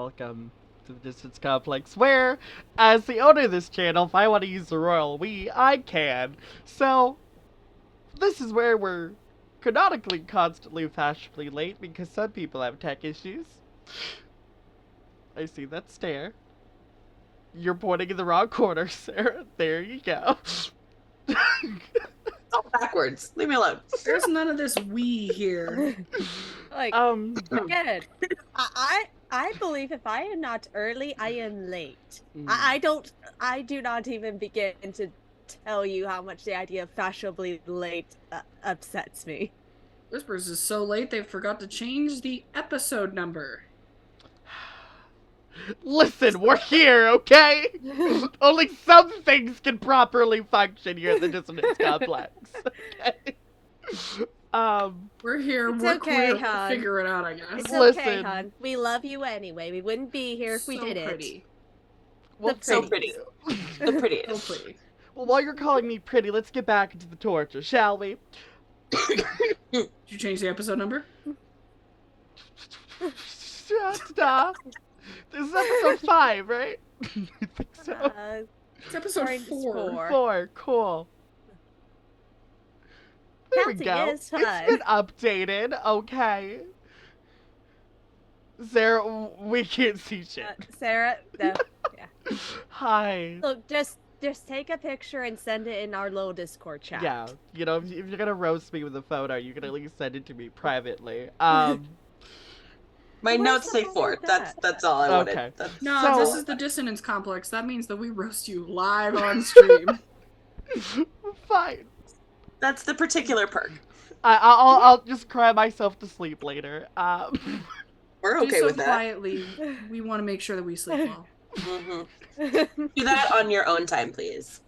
welcome to the Distance Complex, where, as the owner of this channel, if I want to use the royal we, I can. So, this is where we're canonically constantly fashionably late because some people have tech issues. I see that stare. You're pointing in the wrong corner, Sarah. There you go. All backwards. Leave me alone. There's none of this we here. Forget it. I believe if I am not early, I am late. I do not even begin to tell you how much the idea of fashionably late upsets me. Whispers is so late they forgot to change the episode number. Listen, we're here, okay? Only some things can properly function here at the Dissonance Complex. Okay? We're here, It's we're okay, queer, hon. figure it out, I guess. It's Listen. okay, hon. We love you anyway. We wouldn't be here if we So didn't. pretty. Well, So pretty. The prettiest. So pretty. well, while you're calling me pretty, let's get back into the torture, shall we? Did you change the episode number? Stop. This is episode 5, right? I think so. It's episode Mine's 4. 4, cool. There we Counting go. is It's fun. been updated, okay. Sarah, we can't see shit. Sarah, no, yeah. Hi. Look, just take a picture and send it in our little Discord chat. Yeah, you know, if you're gonna roast me with a photo, you can at least send it to me privately. My What's notes say wrong 4. with that? That's all I wanted. Okay. That's... No, So- this is the Dissonance Complex. That means that we roast you live on stream. Fine. That's the particular perk. I'll just cry myself to sleep later. We're Do okay so with that. quietly. We want to make sure that we sleep well. Mm-hmm. Do that on your own time, please.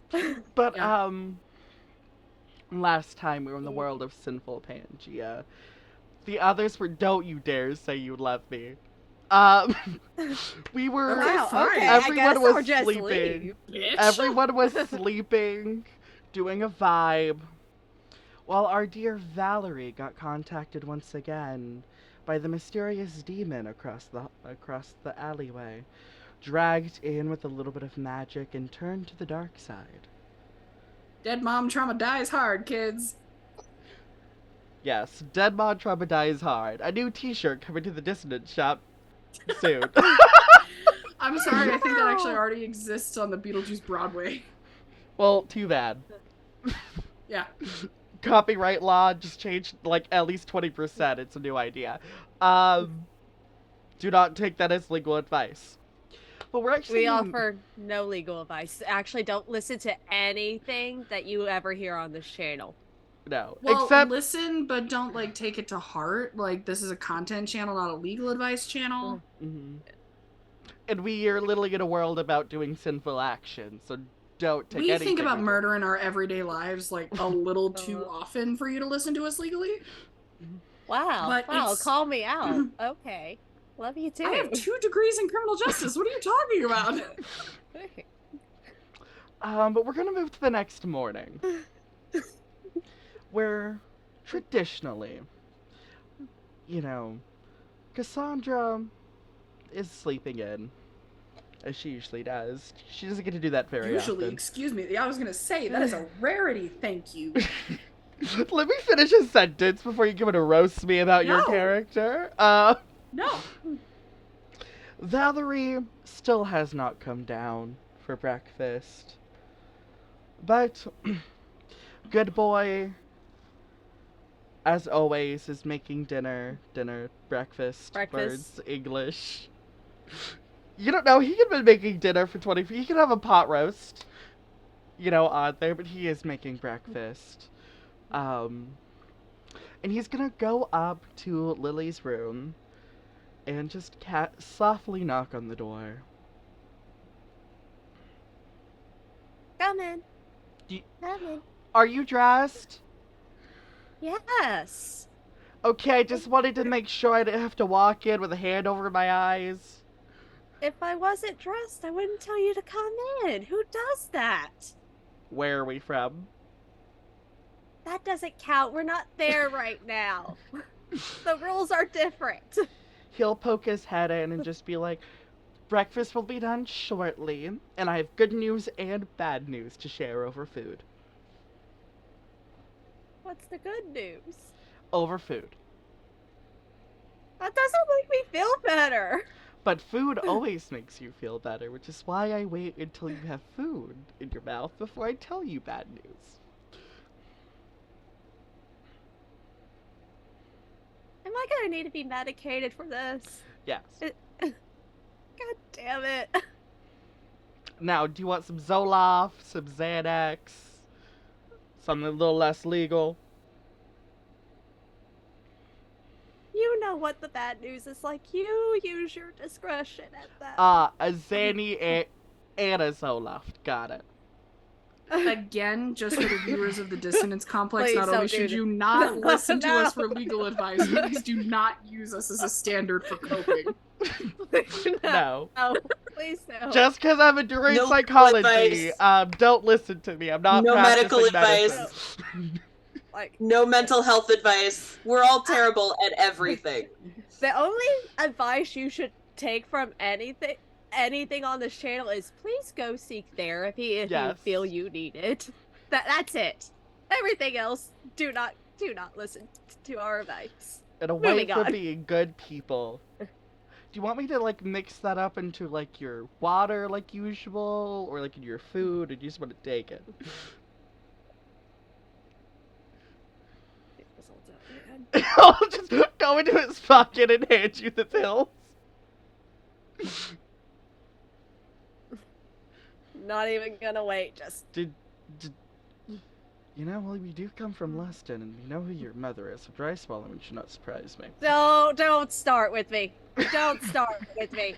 But Yeah. last time we were in the world of Sinfull Pangea. The others were don't you dare say you love me. We were Okay, Wow, fine. okay, everyone I guess was I'll just sleeping. leave. Bitch. Everyone was sleeping, doing a vibe, while our dear Valerie got contacted once again by the mysterious demon across the alleyway, dragged in with a little bit of magic and turned to the dark side. Dead mom trauma dies hard, kids. Yes, Dead Mod Trauma Dies Hard. A new t-shirt coming to the Dissonance shop soon. I'm sorry, I think that actually already exists on the Beetlejuice Broadway. Well, too bad. Yeah. Copyright law just changed like at least 20%. It's a new idea. Do not take that as legal advice. But we're actually We offer no legal advice. Actually, don't listen to anything that you ever hear on this channel. no. Well, Except listen, but don't like take it to heart. Like, this is a content channel, not a legal advice channel. Mhm. And we are literally in a world about doing sinful action, so don't take We anything think about we do. murder in our everyday lives like a little too often for you to listen to us legally. Wow, But wow, it's- call me out. Okay. Love you too. I have 2 degrees in criminal justice. What are you talking about? But we're gonna move to the next morning. Where, traditionally, you know, Cassandra is sleeping in, as she usually does. She doesn't get to do that very Usually, often. excuse me. I was gonna say that is a rarity. Thank you. Let me finish a sentence before you come in to roast me about your No. character. No. Valerie still has not come down for breakfast. But good boy, as always, is making breakfast, Breakfast. birds, English. You don't know, he could have been making dinner for 20, he could have a pot roast, you know, on there, but he is making breakfast. And he's gonna go up to Lily's room and just softly knock on the door. Come in. Do you- Come in. Are you dressed? Yes. Okay, I just wanted to make sure I didn't have to walk in with a hand over my eyes. If I wasn't dressed, I wouldn't tell you to come in. Who does that? Where are we from? That doesn't count. We're not there right now. The rules are different. He'll poke his head in and just be like, Breakfast will be done shortly, and I have good news and bad news to share over food. What's the good news? Over food. That doesn't make me feel better. But food always makes you feel better, which is why I wait until you have food in your mouth before I tell you bad news. Am I gonna need to be medicated for this? Yes. God damn it. Now, do you want some Zoloft, some Xanax, something a little less legal? You know what the bad news is like. You use your discretion at that. A Xanny and a Zoloft. Got it. Again, just for the viewers of the Dissonance Complex, Please not don't only do should this. you not listen to No. us for legal advice, please do not use us as a standard for coping. No. No, please no. Just because I'm a doing No psychology, advice. don't listen to me. I'm not No medical practicing advice. medicine. Like, No mental health advice. We're all terrible at everything. the only advice you should take from anything on this channel is please go seek therapy if you Yes. feel you need it. That's it. Everything else, do not listen to our advice. And away Moving from on. being good people. Do you want me to, like, mix that up into, like, your water like usual? Or, like, in your food? Or do you just want to take it? I'll just go into his pocket and hand you the pills. Not even gonna wait, just Did you know, well, we do come from Luston, and we know who your mother is, so dry swallowing should not surprise me. don't start with me. Don't start with me.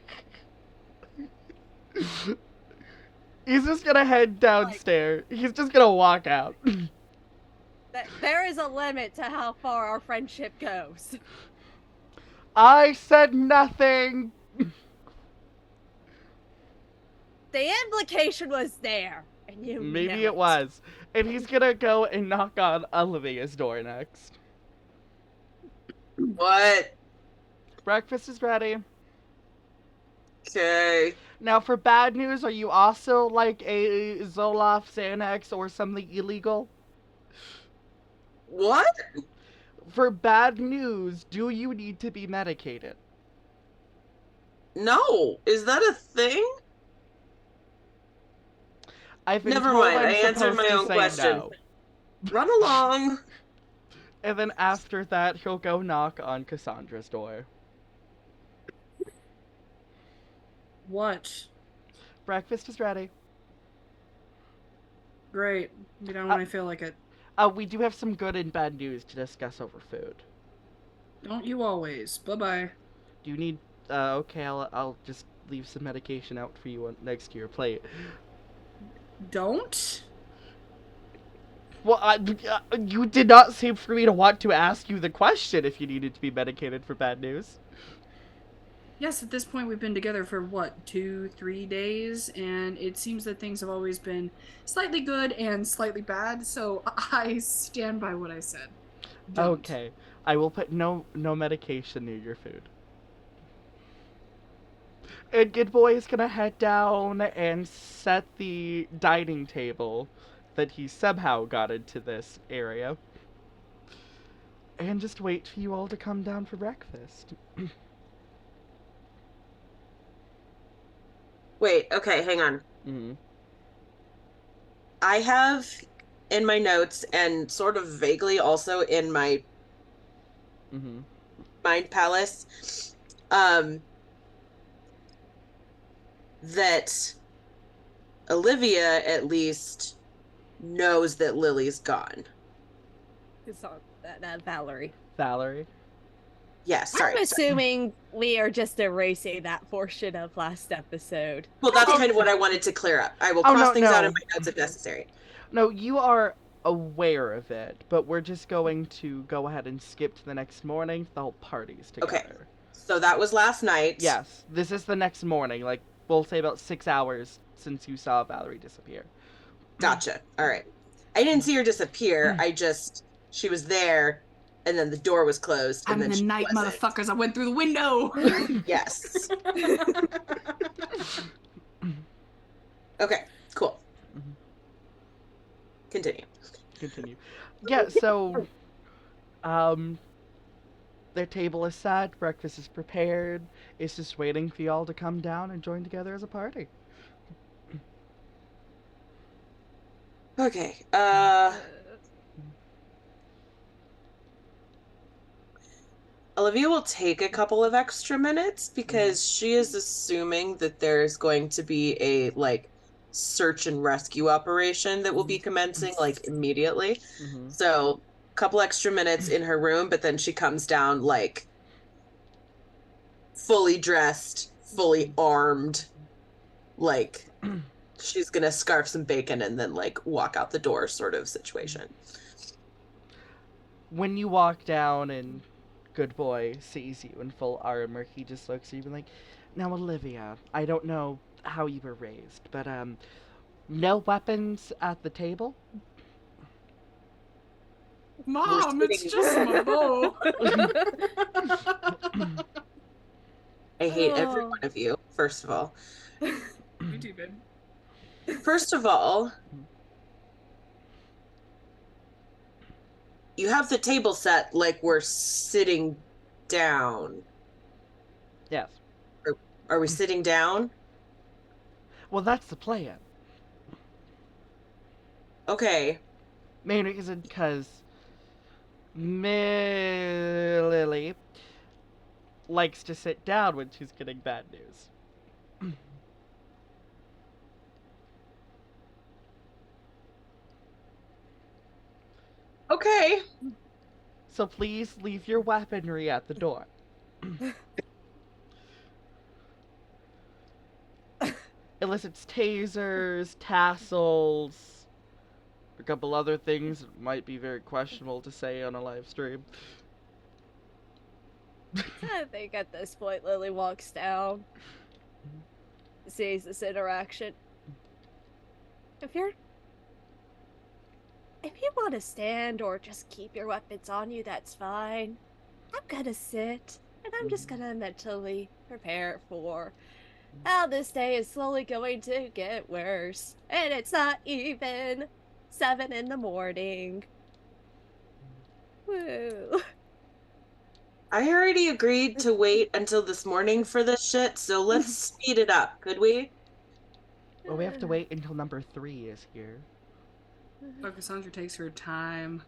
He's just gonna head downstairs. He's just gonna walk out. There is a limit to how far our friendship goes. I said nothing. The implication was there, and you Maybe know it was. And he's gonna go and knock on Olivia's door next. What? Breakfast is ready. Okay. Now, for bad news, are you also like a Zoloft, Xanax, or something illegal? What? For bad news, do you need to be medicated? No. Is that a thing? I've been Never told mind, I'm I answered supposed my to own say question. no. Run along. And then after that, he'll go knock on Cassandra's door. What? Breakfast is ready. Great. You know when I feel like it. We do have some good and bad news to discuss over food. Don't you always. Bye-bye. Do you need... okay, I'll just leave some medication out for you next to your plate. Don't? Well, you did not seem for me to want to ask you the question if you needed to be medicated for bad news. Yes, at this point we've been together for, what, 2-3 days, and it seems that things have always been slightly good and slightly bad, so I stand by what I said. Don't. Okay, I will put no medication near your food. And Good Boy is gonna head down and set the dining table that he somehow got into this area. And just wait for you all to come down for breakfast. Wait, okay, hang on. Mm-hmm. I have in my notes and sort of vaguely also in my Mm-hmm. mind palace, that Olivia at least knows that Lily's gone. it's on that Valerie. Valerie? Yes, sorry. I'm assuming we are just erasing that portion of last episode. Well, that's kind of what I wanted to clear up. I will Oh, cross no, things out no. in my notes if necessary. No, you are aware of it, but we're just going to go ahead and skip to the next morning. The whole party's together. Okay. So that was last night. Yes, this is the next morning. Like, we'll say about 6 hours since you saw Valerie disappear. Gotcha. All right. I didn't see her disappear. She was there, and then the door was closed. I'm and in then the she night, wasn't. motherfuckers. I went through the window. Yes. Okay, cool. Mhm. Continue. Continue. Yeah, so, their table is set, breakfast is prepared. It's just waiting for y'all to come down and join together as a party. Okay. Olivia will take a couple of extra minutes because she is assuming that there's going to be a like search and rescue operation that will be commencing like immediately. Mm-hmm. So, a couple extra minutes in her room, but then she comes down like fully dressed, fully armed, like she's gonna scarf some bacon and then like walk out the door sort of situation. When you walk down and Good Boy sees you in full armor, he just looks at you and like, now Olivia, I don't know how you were raised, but no weapons at the table? Mom, it's sitting- just my bow. I hate every Oh. one of you, first of all. Me too, babe. First of all, you have the table set like we're sitting down. Yes. Are we sitting down? Well, that's the plan. Okay. Main reason, because Lily likes to sit down when she's getting bad news. Okay. So please leave your weaponry at the door. Elicits tasers, tassels, a couple other things that might be very questionable to say on a live stream. I think at this point Lily walks down, sees this interaction. If you want to stand or just keep your weapons on you, that's fine. I'm gonna sit, and I'm just gonna mentally prepare for how this day is slowly going to get worse. And it's not even 7 in the morning. Woo. I already agreed to wait until this morning for this shit, so let's speed it up, could we? Well, we have to wait until number 3 is here. Oh, Cassandra takes her time.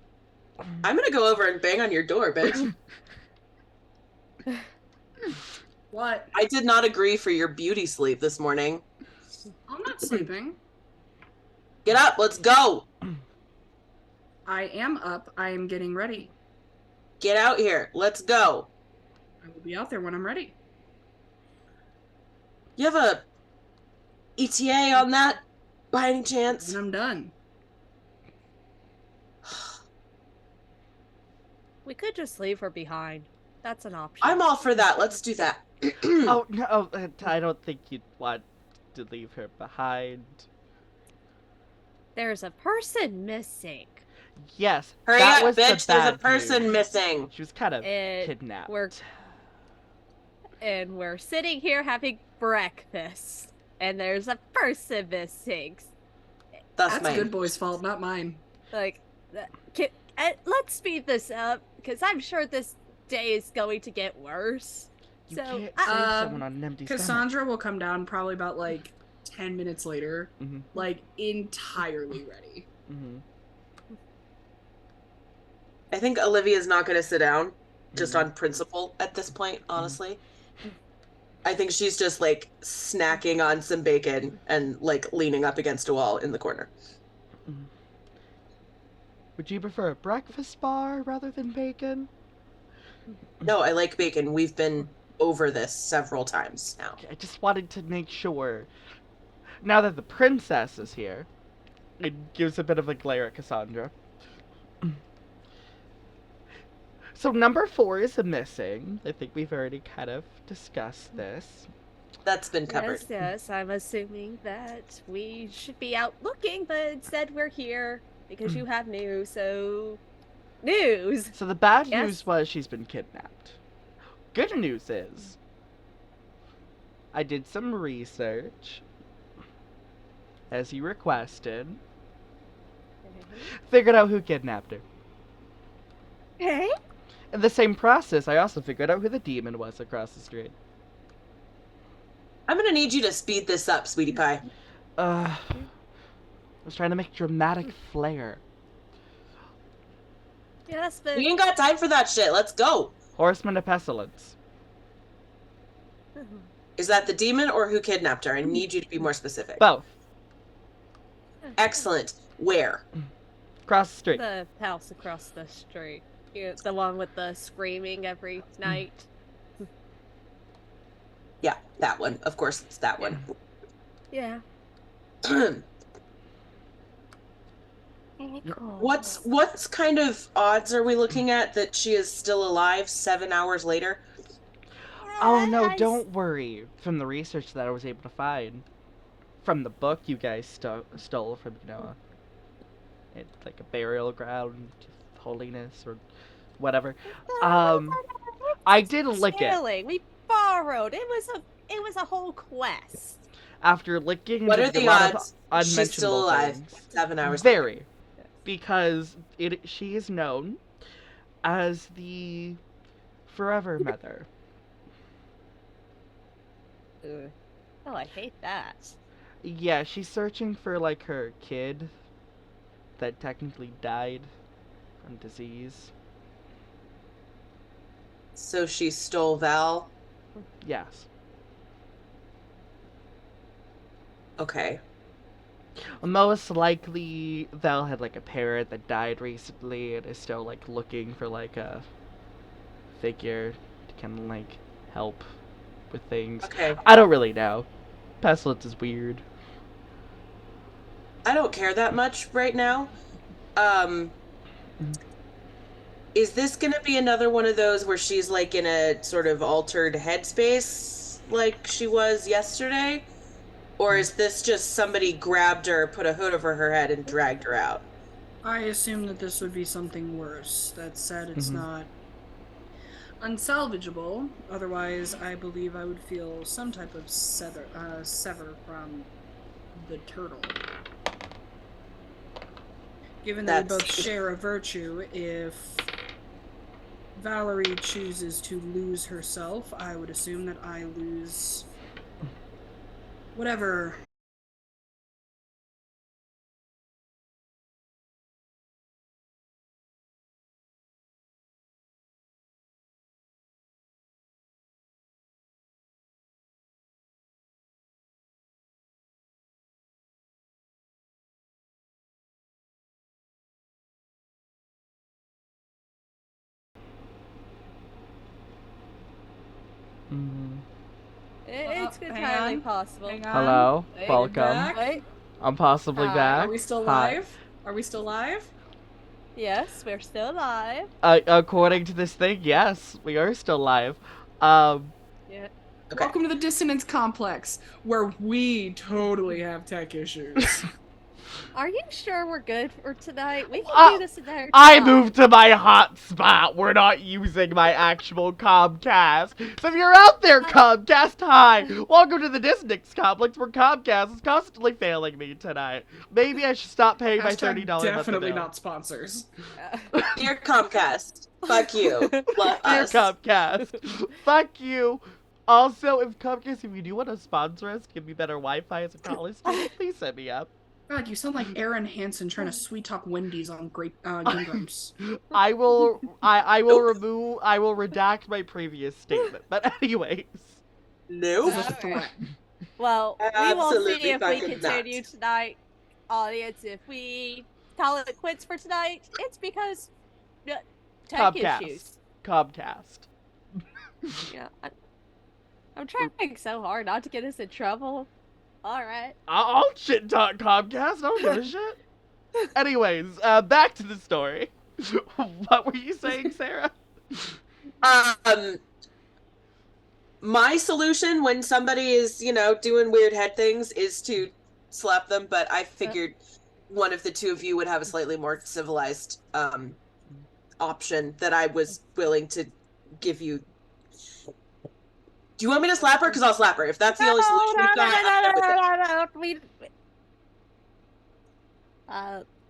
I'm gonna go over and bang on your door, bitch. What? I did not agree for your beauty sleep this morning. I'm not sleeping. Get up, let's go. I am up. I am getting ready. Get out here, let's go. I will be out there when I'm ready. You have a ETA on that, by any chance? And I'm done. We could just leave her behind. That's an option. I'm all for that, let's do that. Oh, no, I don't think you'd want to leave her behind. There's a person missing. Yes, Hurry that up, was bitch, the there's a bad person news. missing. She was kind of And kidnapped. we're sitting here having breakfast, and there's a person missing. That's That's mine. Good Boy's fault, not mine. Like, let's speed this up, because I'm sure this day is going to get worse. You So, can't I- save someone on an empty Cassandra will come down probably about like 10 minutes later, stomach. like entirely ready. Mm-hmm. I think Olivia's not gonna sit down, just on principle at this point, honestly. I think she's just like snacking on some bacon and like leaning up against a wall in the corner. Would you prefer a breakfast bar rather than bacon? No, I like bacon. We've been over this several times now. I just wanted to make sure. Now that the princess is here, it gives a bit of a glare at Cassandra. So number 4 is missing. I think we've already kind of discussed this. That's been covered. yes, I'm assuming that we should be out looking, but instead we're here because you have news, so... News! So the bad Yes? news was she's been kidnapped. Good news is I did some research as you requested, figured out who kidnapped her. Okay. In the same process, I also figured out who the demon was across the street. I'm gonna need you to speed this up, sweetie pie. I was trying to make dramatic flair. Yes, but We ain't got time for that shit. Let's go. Horseman of Pestilence. Is that the demon or who kidnapped her? I need you to be more specific. Both. Excellent. Where? Across the street. the house across the street. The one with the screaming every night. Yeah, that one. Of course, it's that one. Yeah. What's kind of odds are we looking at that she is still alive 7 hours later? Oh no, don't worry. From the research that I was able to find, from the book you guys stole from, it's like a burial ground, holiness or whatever. I did lick it. We borrowed. It was a whole quest. After licking What are just the a lot odds of she's still unmentionable alive things. 7 hours Very. later? Because she is known as the Forever Mother. Ugh. Oh, I hate that. Yeah, she's searching for like her kid that technically died from disease. So she stole Val? Yes. Okay. Most likely Val had like a parent that died recently and is still like looking for like a figure to kind of like help with things. Okay. I don't really know. Pestilence is weird. I don't care that much right now. Is this gonna be another one of those where she's like in a sort of altered headspace like she was yesterday? Or is this just somebody grabbed her, put a hood over her head, and dragged her out? I assume that this would be something worse. That said, it's Mhm. not unsalvageable. Otherwise, I believe I would feel some type of sever from the turtle. Given that we both share a virtue, if Valerie chooses to lose herself, I would assume that I lose whatever. It's hang entirely on. possible. Hang on. Hello, Wait, welcome. back. Wait. I'm possibly back. Are we still Hi. live? Are we still live? Yes, we're still alive. According to this thing, yes, we are still live. Yeah. Okay. Welcome to the Dissonance Complex, where we totally have tech issues. Are you sure we're good for tonight? We can do this another time. I moved to my hotspot. We're not using my actual Comcast. So if you're out there, Comcast, hi. Welcome to the Dissonance Complex, where Comcast is constantly failing me tonight. Maybe I should stop paying my $30 monthly definitely bill. not sponsors. Dear Comcast, fuck you. Love Dear us. Comcast, fuck you. Also, if Comcast, if you do want to sponsor us, give me better Wi-Fi as a college student, please set me up. God, you sound like Aaron Hansen trying to sweet talk Wendy's on Gingrams. I will redact my previous statement. But anyways. Nope. Alright. Well, we will Absolutely see if we fucking continue not. tonight, audience. If we call it quits for tonight, it's because tech issues. Comcast. Yeah, I'm trying so hard not to get us in trouble. All right. I'll shit talk Comcast. I don't give a shit. Anyways, back to the story. What were you saying, Sarah? My solution when somebody is, doing weird head things is to slap them, but I figured one of the two of you would have a slightly more civilized option that I was willing to give you. Do you want me to slap her? Because I'll slap her. If that's the only solution you've got, I'm good with it.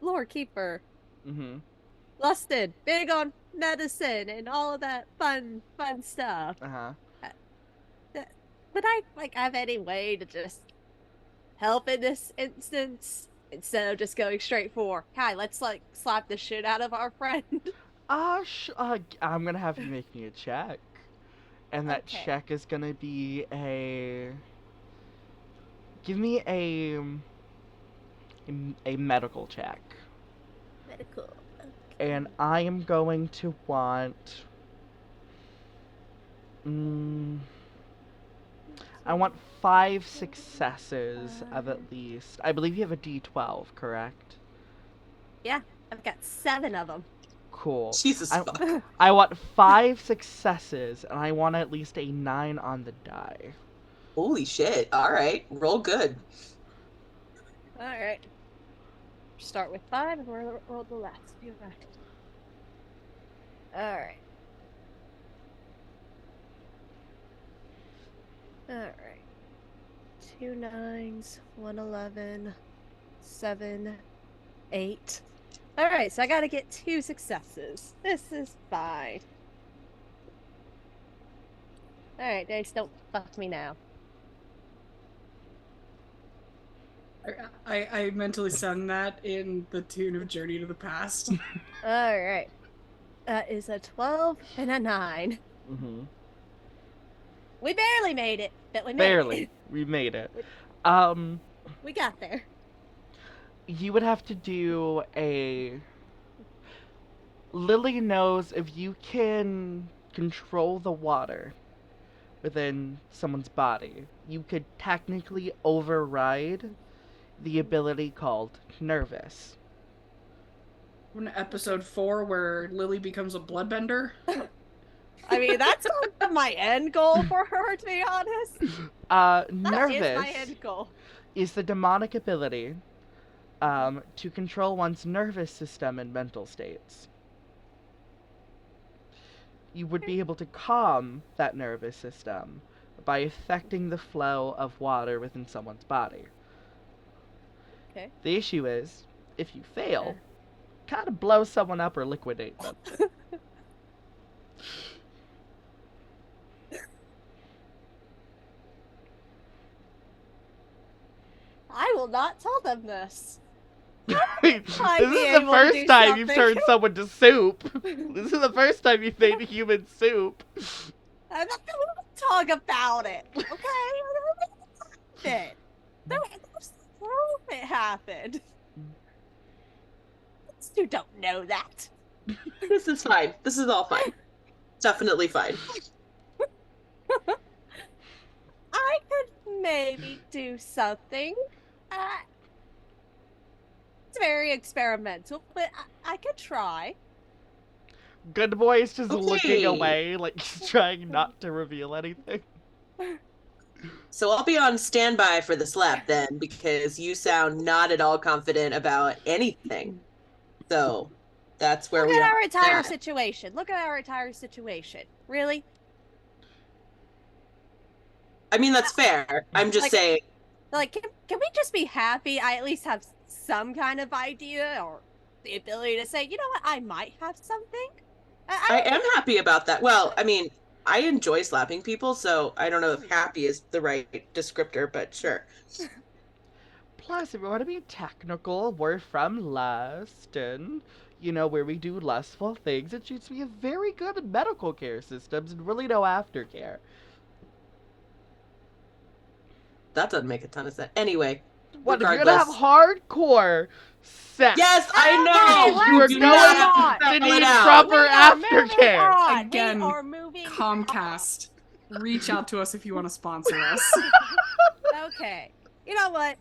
Lord Keeper, Mm-hmm. lusted, big on medicine and all of that fun stuff. Uh-huh. Would I have any way to just help in this instance instead of just going straight for, "Hi, let's slap the shit out of our friend"? I'm gonna have you make me a check. And that Okay. check is gonna be give me a medical check. Medical. And I am going to want I want 5 successes of at least. I believe you have a D12, correct? Yeah, I've got 7 of them. Cool. Jesus fuck. I want 5 successes, and I want at least a 9 on the die. Holy shit. All right. Roll good. All right. Start with 5 and roll the last. All right. All right. 2 9s, 1 11, 7, 8. All right, so I got to get 2 successes. This is fine. All right, dice, don't fuck me now. I mentally sung that in the tune of Journey to the Past. All right. That is a 12 and a 9. Mm-hmm. We barely made it, but we made Barely. it. We made it. We got there. You would have to do a... Lily knows if you can control the water within someone's body, you could technically override the ability called nervous. In episode 4 where Lily becomes a bloodbender. I mean, that's not my end goal for her, to be honest. That Nervous is my end goal. is the demonic ability to control one's nervous system and mental states. You would be able to calm that nervous system by affecting the flow of water within someone's body. Okay. The issue is, if you fail, kind of blow someone up or liquidate them. I will not tell them this. This is the first time you've turned someone to soup. This is the first time you've made a human soup. I'm not gonna talk about it, okay? It happened. You don't know that. This is fine. This is all fine. Definitely fine. I could maybe do something. It's very experimental, but I could try. Good Boy is just looking Okay. away, like he's trying not to reveal anything. So I'll be on standby for the slap then, because you sound not at all confident about anything. So that's where Look we at are. our entire at. situation. Look at our entire situation. Really? I mean, that's fair. I'm just saying. Like, can we just be happy? I at least have some kind of idea or the ability to say, you know what, I might have something. I am happy about that. Well, I mean, I enjoy slapping people, so I don't know if happy is the right descriptor, but sure. Plus, if we want to be technical, we're from Luston, you know, where we do lustful things. It seems to be a very good medical care systems and really no aftercare. That doesn't make a ton of sense. Anyway, What, regardless. if you're gonna have hardcore sex? Yes, I know! You are do going not to spell need it out. proper aftercare. Again, We are moving Comcast, reach out to us if you want to sponsor us. on. Okay. You know what?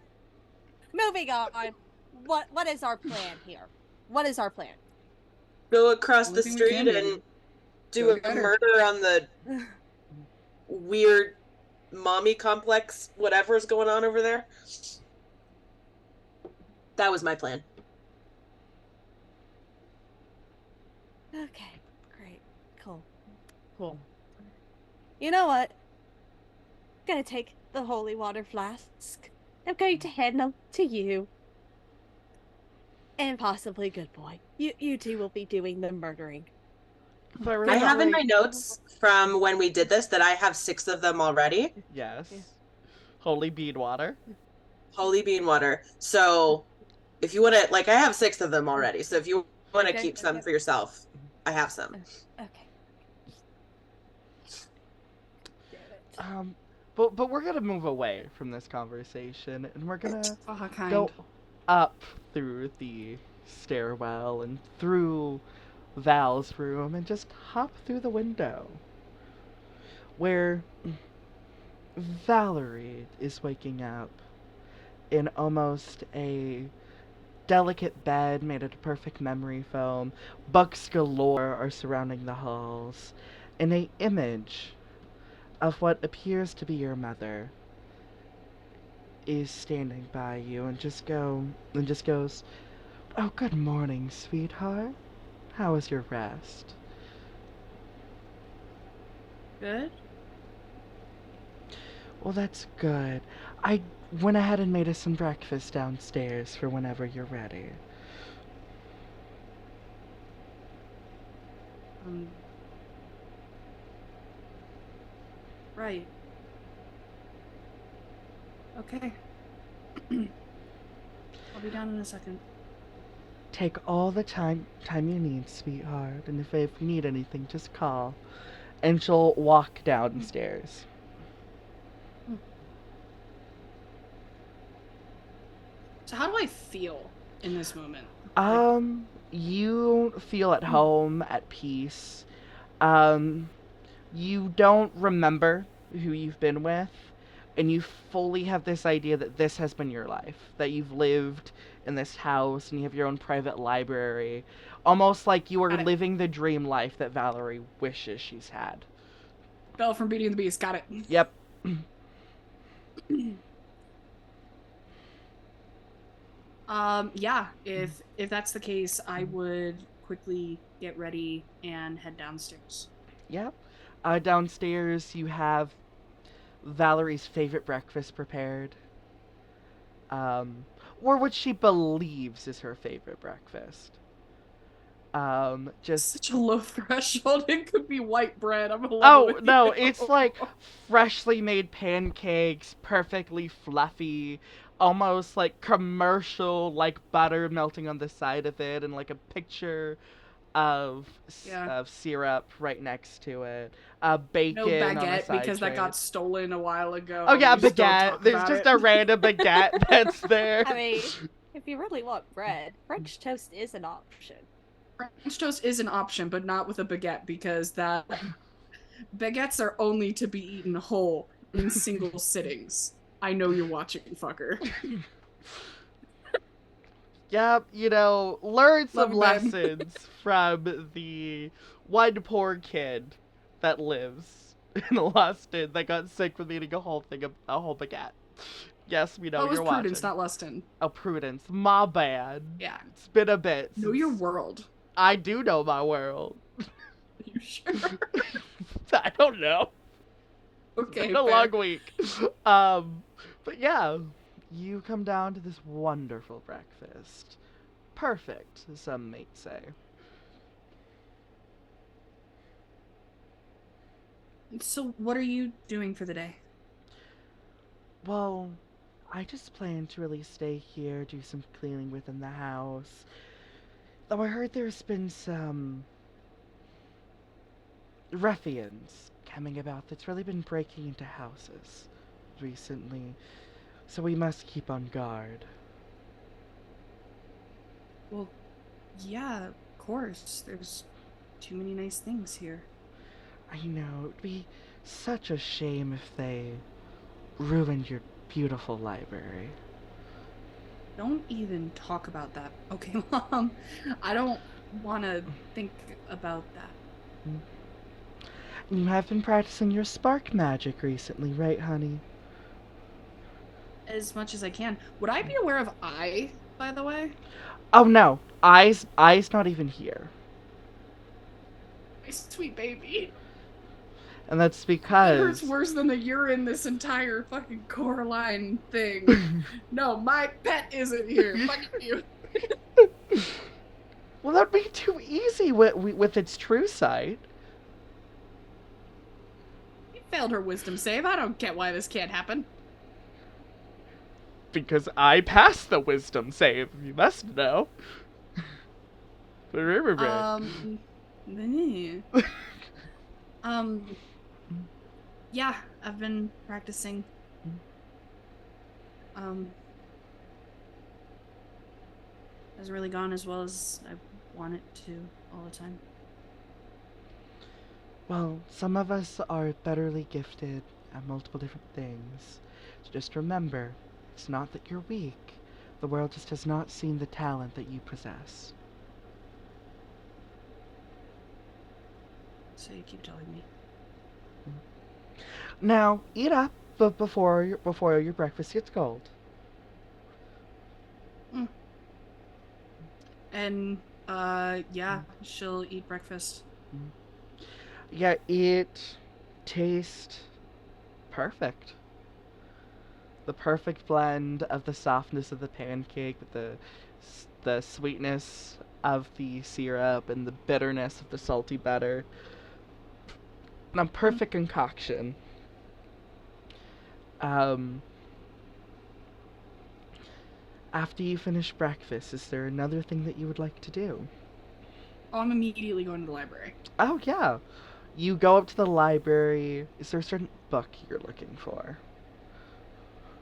Moving on. What is our plan here? What is our plan? Go across the Anything we street can do. and do Go a get her. murder on the weird mommy complex, whatever's going on over there. That was my plan. Okay. Great. Cool. You know what? I'm gonna take the holy water flask. I'm going to hand them to you. And possibly good boy. You two will be doing the murdering. So I have in like, my notes from when we did this that I have 6 of them already. yes. Yeah. Holy bean water. Holy bean water. So if you want to, like, I have 6 of them already. So if you want to Okay, keep some for yourself, I have some. Okay. Damn it. But we're gonna move away from this conversation, and we're gonna Kind. go up through the stairwell and through Val's room and just hop through the window where Valerie is waking up in almost a delicate bed made out of perfect memory foam. Books galore are surrounding the halls, and a image of what appears to be your mother is standing by you and just goes, "Oh, good morning, sweetheart. How was your rest?" Good. Well, that's good. I went ahead and made us some breakfast downstairs for whenever you're ready. Right. Okay. I'll be down in a second. Take all the time you need, sweetheart, and if you need anything, just call. And she'll walk downstairs. So how do I feel in this moment? You feel at home, at peace. You don't remember who you've been with, and you fully have this idea that this has been your life, that you've lived in this house and you have your own private library, almost like you are Got it. living the dream life that Valerie wishes she's had. Belle from Beauty and the Beast. Got it. Yep. Yeah, if that's the case, I would quickly get ready and head downstairs. Yep. Downstairs you have Valerie's favorite breakfast prepared. Or what she believes is her favorite breakfast. Just Such a low threshold. It could be white bread. I'm gonna Oh, with no, you. it's like freshly made pancakes, perfectly fluffy, almost like commercial, like butter melting on the side of it, and like a picture of Yeah. of syrup right next to it. No Bacon on a baguette side because that tray. got stolen a while ago. Oh yeah, We just don't baguette. talk There's about just it. a random baguette that's there. I mean, if you really want bread, French toast is an option. French toast is an option, but not with a baguette because that baguettes are only to be eaten whole in single sittings. I know you're watching, fucker. Yep, learn some Love them. lessons from the one poor kid that lives in the Lost Inn that got sick from eating a whole baguette. Yes, we know It was you're Prudence, watching. not Lustin. Oh, Prudence, my bad. Yeah. It's been a bit. Know your since- world. I do know my world. You sure? I don't know. Okay. It's been a fair. long week. But yeah, you come down to this wonderful breakfast. Perfect, some might say. So, what are you doing for the day? Well, I just plan to really stay here, do some cleaning within the house. Though I heard there's been some ruffians coming about that's really been breaking into houses recently. So we must keep on guard. Well, yeah, of course. There's too many nice things here. I know, it would be such a shame if they ruined your beautiful library. Don't even talk about that. Okay, Mom. I don't want to think about that. You have been practicing your spark magic recently, right, honey? As much as I can. Would I be aware of I, by the way? Oh no, I's not even here. My sweet baby. And that's It because hurts worse than the urine this entire fucking Coraline thing. No, my pet isn't here. Fuck you. Well, that'd be too easy with its true sight. You failed her wisdom save. I don't get why this can't happen. Because I passed the wisdom save, you must know. Meh. Yeah, I've been practicing. Hasn't really gone as well as I want it to all the time. Well, some of us are betterly gifted at multiple different things. So just remember, it's not that you're weak. The world just has not seen the talent that you possess. So you keep telling me. Now, eat up before your breakfast gets cold. And, yeah, she'll eat breakfast. Yeah, it tastes perfect. The perfect blend of the softness of the pancake with the sweetness of the syrup and the bitterness of the salty butter. And a perfect concoction. After you finish breakfast, is there another thing that you would like to do? Oh, I'm immediately going to the library. Oh, yeah. You go up to the library. Is there a certain book you're looking for?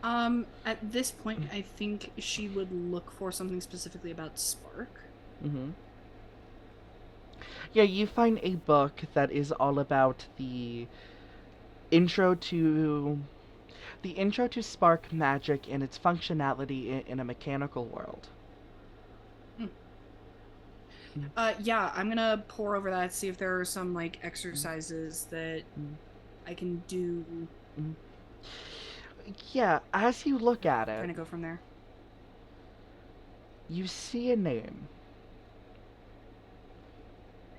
At this point, I think she would look for something specifically about Spark. Mm-hmm. Yeah, you find a book that is all about intro to the intro to spark magic and its functionality in a mechanical world. Yeah, I'm gonna pour over that, see if there are some, like, exercises that I can do. Yeah, as you look at it, Kind of go from there. you see a name.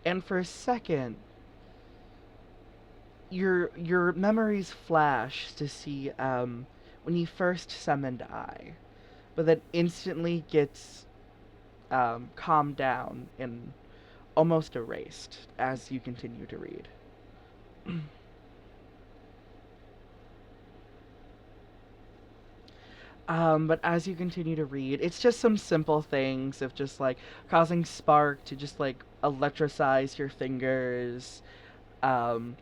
And for a second, your memories flash to see when you first summoned I, but then instantly gets calmed down and almost erased as you continue to read. But as you continue to read, it's just some simple things of just like causing spark to just like electricize your fingers. Um,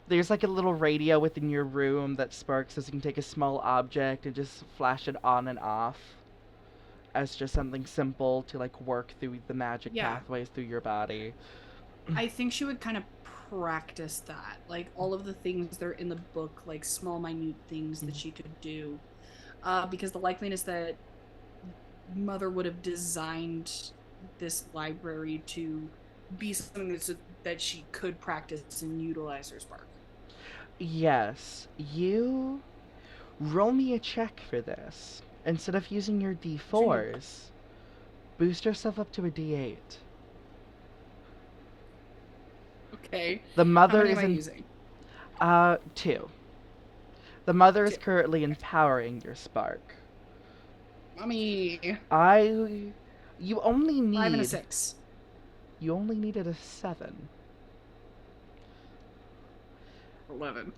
there's like a little radio within your room that sparks so you can take a small object and just flash it on and off as just something simple to like work through the magic pathways through your body. I think she would kind of practice that. Like, all of the things that are in the book, like small, minute things that she could do. Because the likeliness that Mother would have designed this library to be something that she could practice and utilize her spark. Yes, you roll me a check for this. Instead of using your d4s, boost yourself up to a d8. Okay. The mother How many is am I using? 2. The mother is 2. currently empowering your spark. Mommy. You only need 5 and a 6. You only needed a 7. 11.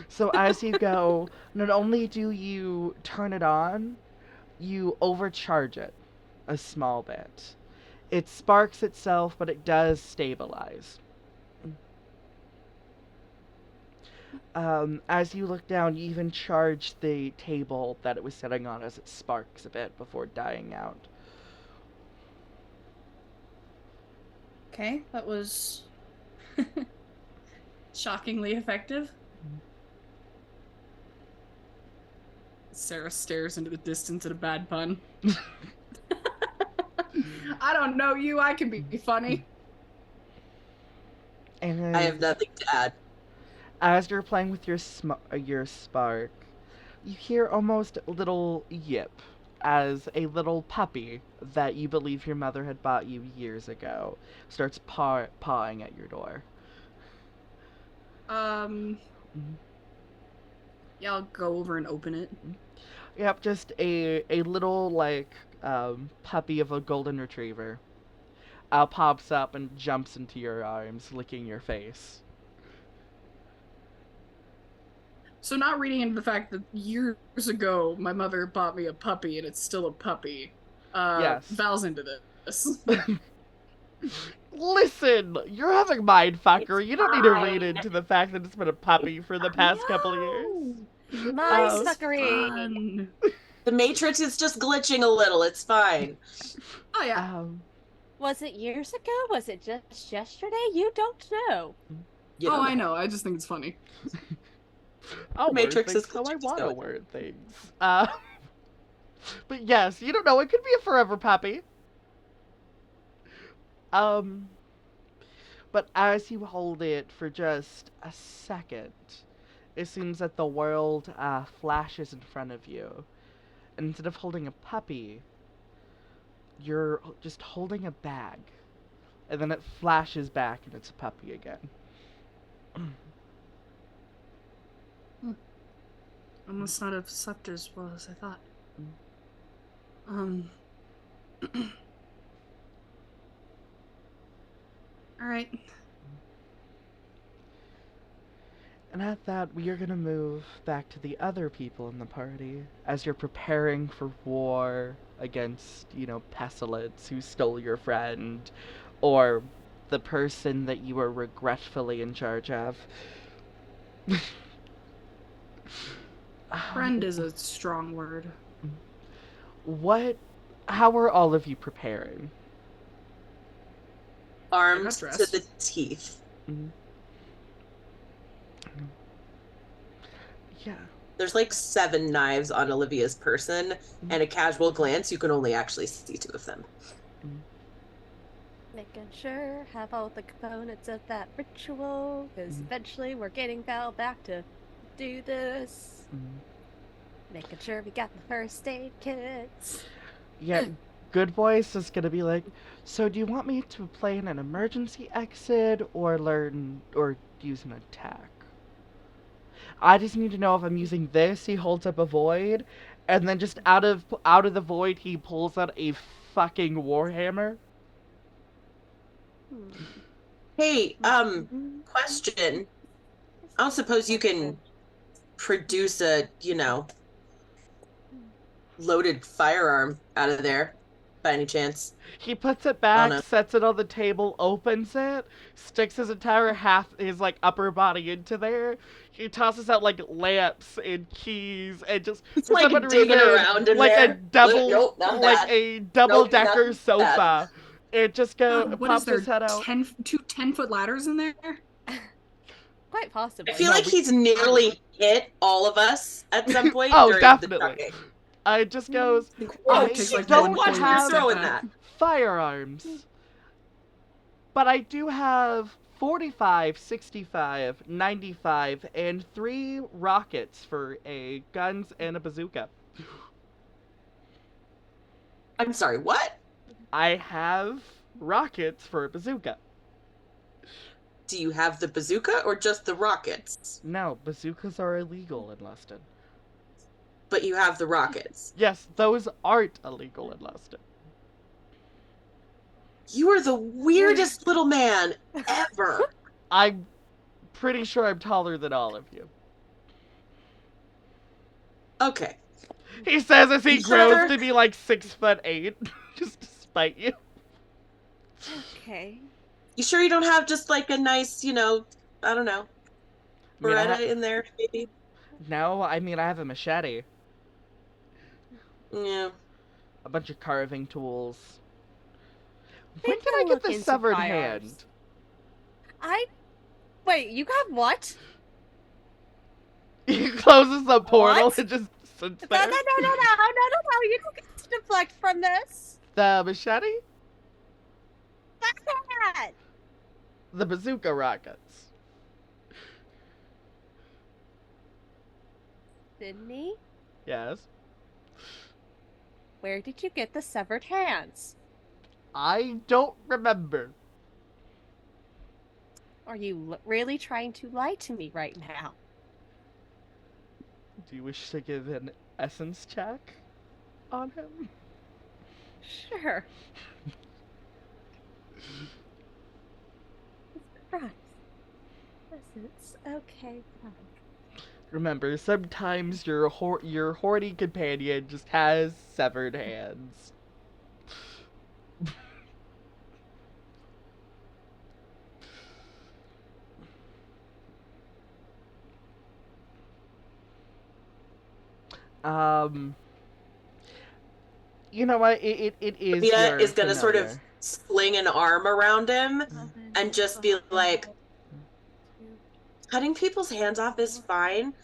So as you go, not only do you turn it on, you overcharge it a small bit. It sparks itself, but it does stabilize. As you look down, you even charge the table that it was sitting on as it sparks a bit before dying out. Okay, that was shockingly effective. Sarah stares into the distance at a bad pun. I don't know you, I can be funny. And I have nothing to add. as you're playing with your spark, you hear almost a little yip as a little puppy that you believe your mother had bought you years ago starts pawing at your door. Yeah, I'll go over and open it. Yep, just a little like puppy of a golden retriever. Pops up and jumps into your arms, licking your face. So not reading into the fact that years ago my mother bought me a puppy and it's still a puppy. Yes. Val's into this. Listen, you're having mind fucker. It's You don't need to fine. read into the fact that it's been a puppy for the past couple of years. Mind Um, fuckery. Fun. The Matrix is just glitching a little. It's fine. Oh yeah. Was it years ago? Was it just yesterday? You don't know. You Oh, know, I know. I just think it's funny. I'll Matrix word is things how I glitching, want to so- word things. But yes, you don't know. It could be a forever puppy. But as you hold it for just a second, it seems that the world flashes in front of you. And instead of holding a puppy, you're just holding a bag. And then it flashes back and it's a puppy again. I must not have slept as well as I thought. Alright. And at that, we are going to move back to the other people in the party as you're preparing for war against, pestilence who stole your friend, or the person that you were regretfully in charge of. Friend is a strong word. How are all of you preparing? Armed to dressed. the teeth. Yeah. There's like 7 knives on Olivia's person, and a casual glance, you can only actually see 2 of them. Making sure have all the components of that ritual, because eventually we're getting Val back to do this. Making sure we got the first aid kits. Yeah, Good Voice is gonna be like, so do you want me to plan an emergency exit or use an attack? I just need to know if I'm using this. He holds up a void, and then just out of the void, he pulls out a fucking warhammer. Hey, question. I don't suppose you can produce a, loaded firearm out of there, by any chance? He puts it I back, don't know. sets it on the table, opens it, sticks his entire his upper body into there. He tosses out lamps and keys and just It's for like some digging reason around in like a there. double Nope, not like that. a double Nope, decker not sofa. It just What is pops there? his head out. 10-foot ladders in there? Quite possibly. I feel No, like he's nearly hit all of us at some point Oh, during definitely. the trucking. It just goes, Whoa, It takes shit, like don't watch one who's have step throwing back. that. firearms. But I do have 45, 65, 95, and 3 rockets for a guns and a bazooka. I'm sorry, what? I have rockets for a bazooka. Do you have the bazooka or just the rockets? No, bazookas are illegal in Luston. But you have the rockets. Yes, those aren't illegal in Luston. You are the weirdest little man ever. I'm pretty sure I'm taller than all of you. Okay. He says as he You grows sure? to be 6'8", just to spite you. Okay. You sure you don't have just a nice, I don't know, I mean, Beretta in there, maybe? No, I have a machete. Yeah. A bunch of carving tools. We When did I can get look the into severed firearms. hand? Wait, you got what? He closes the portal What? and just sits No, there. no, no, no, no, no, no, no, you don't get to deflect from this. The machete? That. The bazooka rockets. Sydney, Yes. where did you get the severed hands? I don't remember. Are you really trying to lie to me right now? Do you wish to give an essence check on him? Sure. Right. Essence. Okay, fine. Remember, sometimes your horny companion just has severed hands. You know what? It is Mia your is gonna sort of familiar. sling an arm around him and just be like, cutting people's hands off is fine,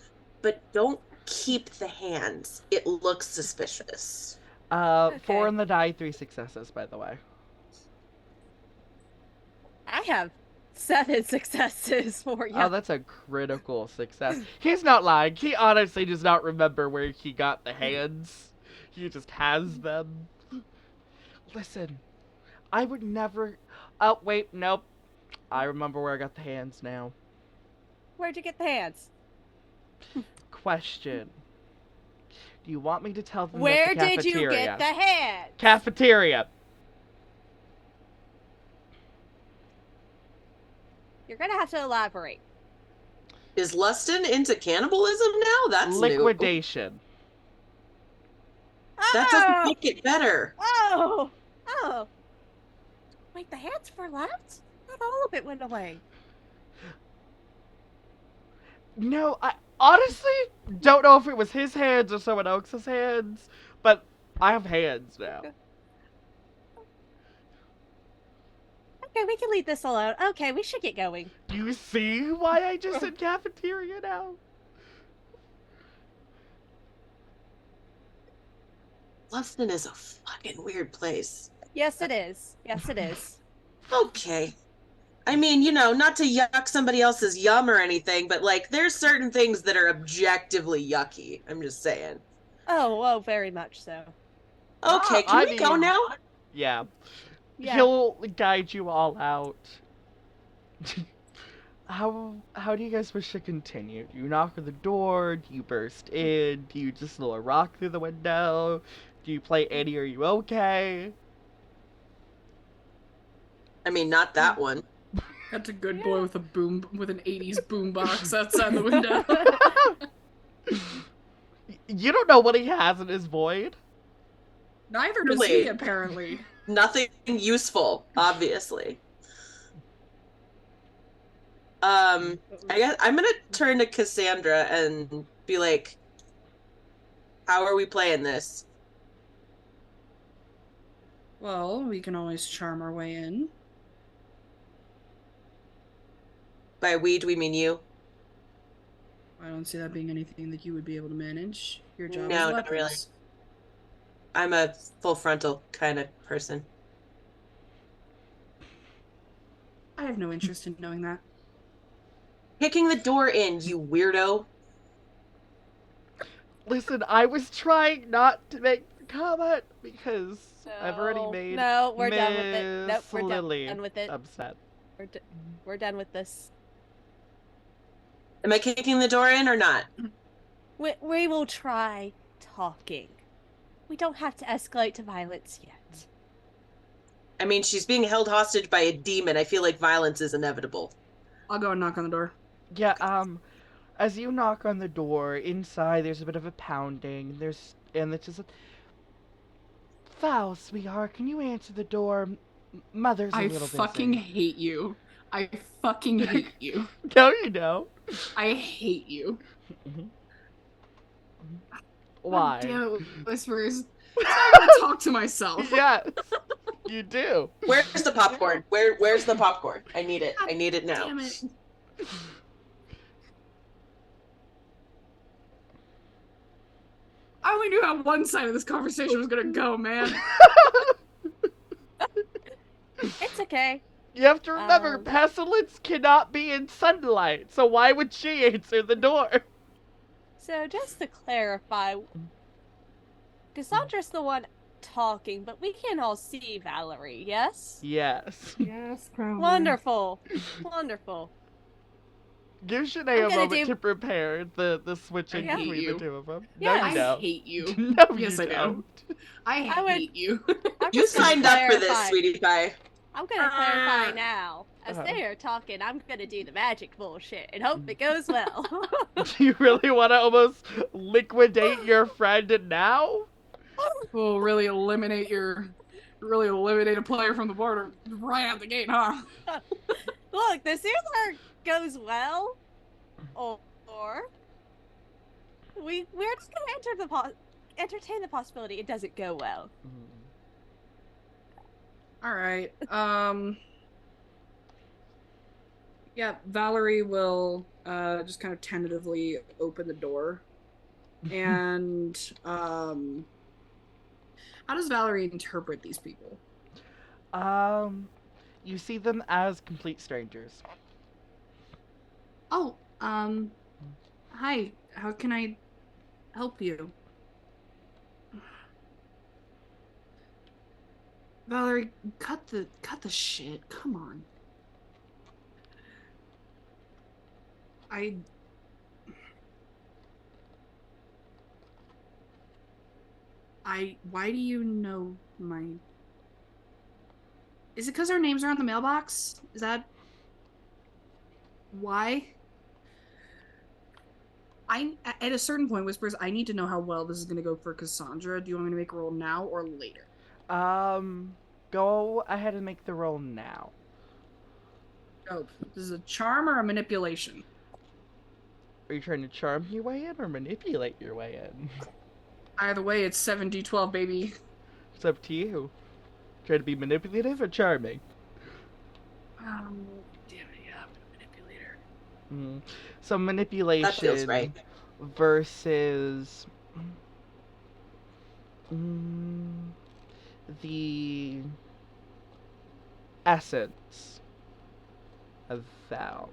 but don't keep the hands. It looks suspicious. 4 on the die, 3 successes, by the way. I have 7 successes for you. Oh, that's a critical success. He's not lying. He honestly does not remember where he got the hands. He just has them. Listen, I would never... Oh, wait, nope. I remember where I got the hands now. Where'd you get the hands? Question. Do you want me to tell them Where that the did you cafeteria... get the hands? Cafeteria! You're gonna have to elaborate. Is Lustin into cannibalism now? That's new. Liquidation. That doesn't make it better. Oh! Wait, the hands were left? Not all of it went away. No, I honestly don't know if it was his hands or someone else's hands, but I have hands now. Okay, we can leave this alone. Okay, we should get going. Do you see why I just said cafeteria now? Lustin is a fucking weird place. Yes, it is. Yes, it is. Okay. I mean, you know, not to yuck somebody else's yum or anything, but like, there's certain things that are objectively yucky. I'm just saying. Oh, very much so. Okay, can we go now? Yeah. Yeah. He'll guide you all out. How do you guys wish to continue? Do you knock on the door? Do you burst in? Do you just throw a rock through the window? Do you play Annie, Are You Okay? I mean, not that one. That's a good boy with an 80s boombox outside the window. You don't know what he has in his void. Neither does Really? he, apparently. Nothing useful, obviously. I guess I'm gonna turn to Cassandra and be like, how are we playing this? Well, we can always charm our way in. By we, do we mean you? I don't see that being anything that you would be able to manage. Your job No, is not weapons. really. I'm a full frontal kind of person. I have no interest in knowing that. Kicking the door in, you weirdo. Listen, I was trying not to make the comment because I've already made No, we're done with it. Nope, Miss we're Lily done with it. upset. We're done with this. Am I kicking the door in or not? We will try talking. We don't have to escalate to violence yet. I mean, she's being held hostage by a demon. I feel like violence is inevitable. I'll go and knock on the door. Yeah, as you knock on the door, inside there's a bit of a pounding. And it's just Val, sweetheart, can you answer the door? Mother's a I little busy. fucking hate you. I fucking hate you. No, you don't. I hate you. Why? God damn it, whispers. I gotta talk to myself. Yes, you do. Where's the popcorn? Where's the popcorn? I need it. I need it now. Damn it. I only knew how one side of this conversation was gonna go, man. It's okay. You have to remember, Um, pestilence cannot be in sunlight, so why would she answer the door? So just to clarify, Cassandra's the one talking, but we can all see Valerie, yes? Yes. Yes, probably. Wonderful. Wonderful. Give Shanae I'm a gonna moment do- to prepare the switching I hate between you. the two of them. Yes. No, you I don't. hate you. No, Yes, you I do. don't. I I would- hate you. I'm You just gonna signed up for this, clarify. sweetie pie. I'm gonna clarify Ah. now. As Uh-huh. they are talking, I'm gonna do the magic bullshit and hope it goes well. Do you really want to almost liquidate your friend now? Will really eliminate a player from the board right out the gate, huh? Look, this either goes well, or we're just gonna entertain the possibility it doesn't go well. All right. Yeah, Valerie will just kind of tentatively open the door. And how does Valerie interpret these people? You see them as complete strangers. Oh, hi. How can I help you? Valerie, cut the shit. Come on. Why do you know my... Is it because our names are on the mailbox? Is that why? At a certain point, Whispers, I need to know how well this is going to go for Cassandra. Do you want me to make a roll now or later? Go ahead and make the roll now. Oh, this is a charm or a manipulation? Are you trying to charm your way in or manipulate your way in? Either way, it's 7d12, baby. It's up to you. Try to be manipulative or charming? Damn it, yeah, I'm a manipulator. So manipulation That feels right. versus the essence of Val.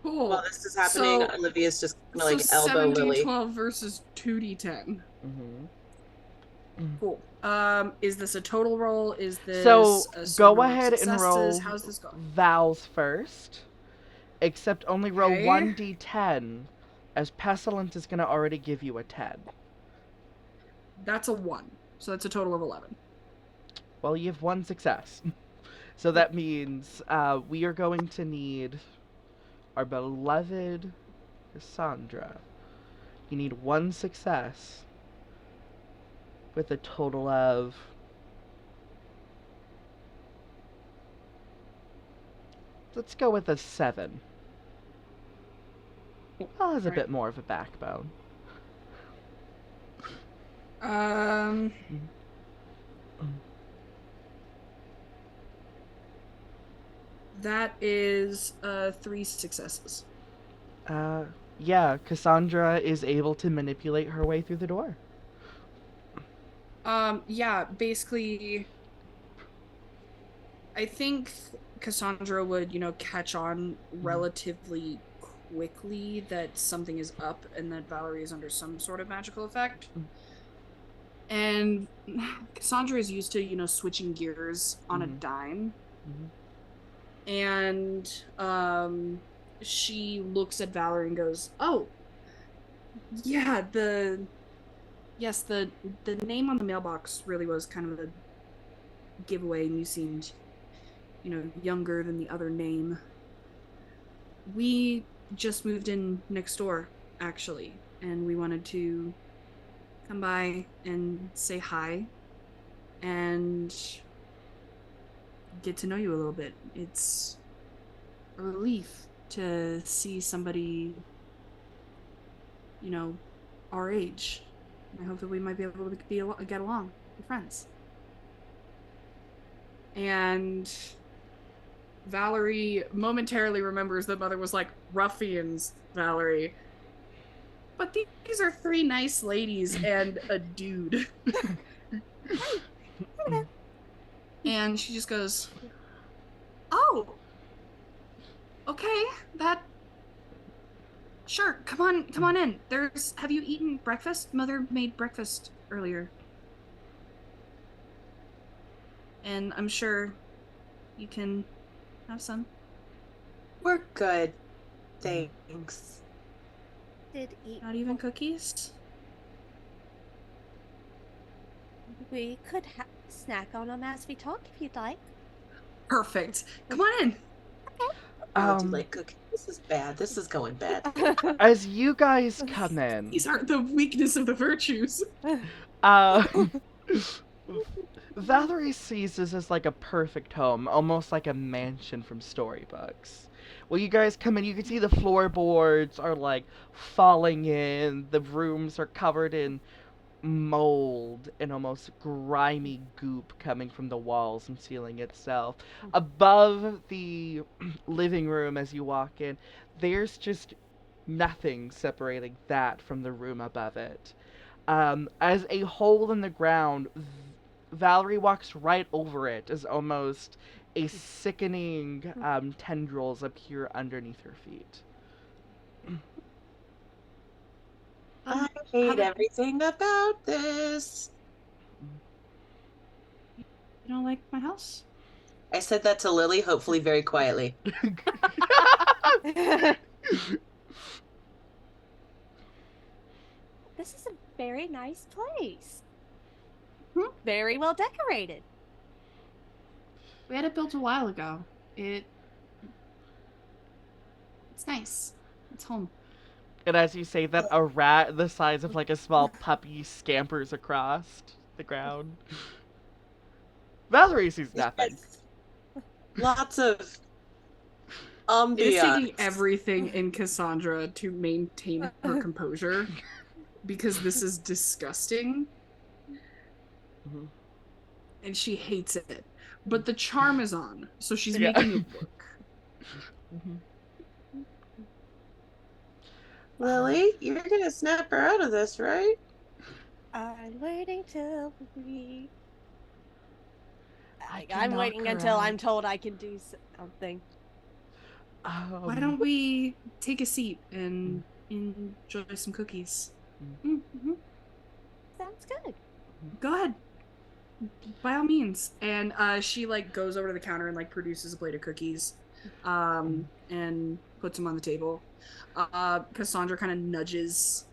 Cool. While this is happening, So- Olivia's just gonna elbow 7d12 Lily. versus 2d10. Mm-hmm. Cool. Is this a total roll? Is this So a certain go number of ahead and successes? roll How's this going? Val's first, except only roll Okay. 1d10, as Pestilence is going to already give you a 10. That's a 1. So that's a total of 11. Well, you have one success. So that means we are going to need our beloved Cassandra. You need one success with a total of... Let's go with a 7. Val has a bit more of a backbone. That is 3 successes. Yeah, Cassandra is able to manipulate her way through the door. Yeah, basically, I think Cassandra would, catch on relatively quickly that something is up and that Valerie is under some sort of magical effect. And Cassandra is used to, switching gears on a dime. And she looks at Valerie and goes, "Oh, yeah, the name on the mailbox really was kind of a giveaway, and you seemed, younger than the other name. We just moved in next door, actually, and we wanted to come by and say hi and get to know you a little bit. It's a relief to see somebody, our age. I hope that we might be able to get along, be friends." And Valerie momentarily remembers that Mother was like, "Ruffians, Valerie." But these are 3 nice ladies and a dude. And she just goes, "Oh, okay, sure, come on in. Have you eaten breakfast? Mother made breakfast earlier. And I'm sure you can have some." We're good. Thanks. Did eat. Not even cookies? We could snack on them as we talk if you'd like. Perfect. Come on in. Oh, do you like cookies? This is bad. This is going bad. As you guys come in, These aren't the weakness of the virtues. Valerie sees this as like a perfect home, almost like a mansion from storybooks. Well, you guys come in, you can see the floorboards are like falling in, the rooms are covered in mold and almost grimy goop coming from the walls and ceiling itself. Above the living room as you walk in, there's just nothing separating that from the room above it. As a hole in the ground, Valerie walks right over it as almost a sickening tendrils appear underneath her feet. I hate everything about this. You don't like my house? I said that to Lily, hopefully very quietly. This is a very nice place. Hmm? Very well decorated. We had it built a while ago. It's nice. It's home. And as you say that, a rat the size of like a small puppy scampers across the ground. Valerie sees nothing. Yes. Lots of It is taking ambiance. everything in Cassandra to maintain her composure because this is disgusting Mhm. and she hates it. But the charm is on, so she's Yeah. making it work. Lily, you're gonna snap her out of this, right? I'm waiting till we. I can I'm knock waiting her until I'm out. told I can do something. Why don't we take a seat and enjoy some cookies? Mm-hmm. Sounds good. Go ahead. By all means. And she like goes over to the counter and like produces a plate of cookies and puts them on the table. Cassandra kind of nudges